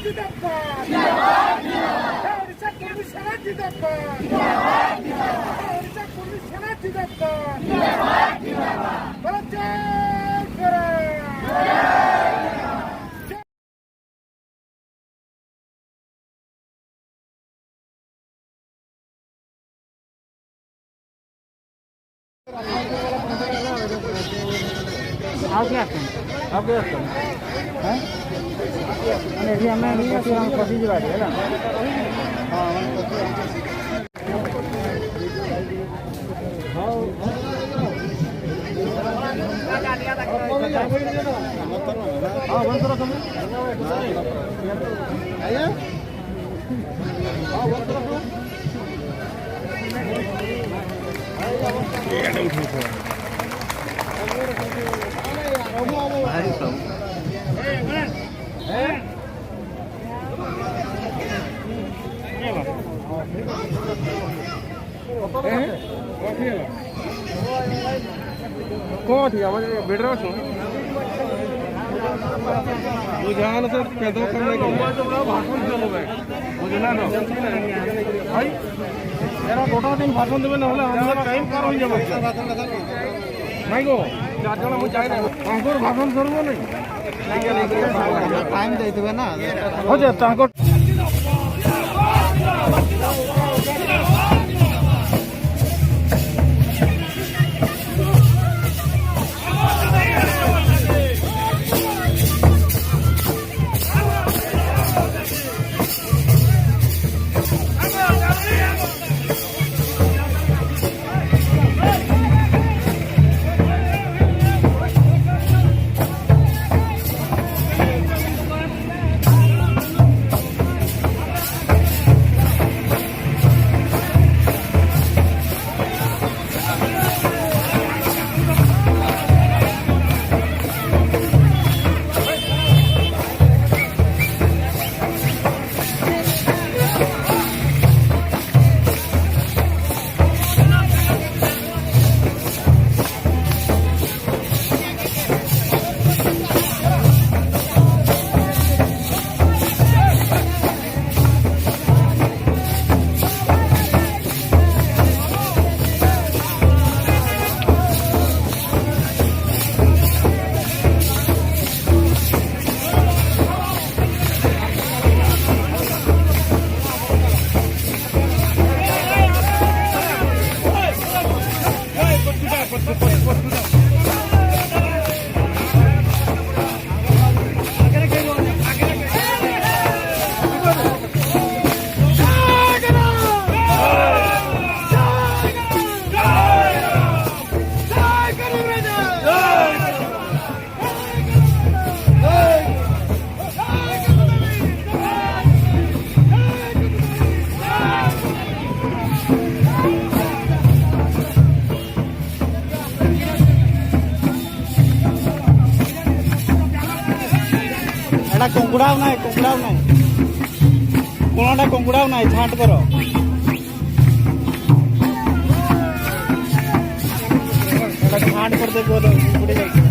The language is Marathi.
जिंदाबाद ओडिशा पुलिस सेना जिंदाबाद ओडिशा पुलिस सेना जिंदाबाद भारत जय कौन थी आवाज बेड रहा सो बुझान से पैदल करने के भाषण चलो बुझला ना भाई यार गोटा दिन भाषण देवे ना हमरा टाइम पार हो जाबे भाई गो चार जण मु जाय ना तांकर भाषण करबो नहीं टाइम दे देबे ना हो जा तांकर कुंकुड़ा ना कोणाटा कुंकुड़ा ना छाट कर छाट कर दे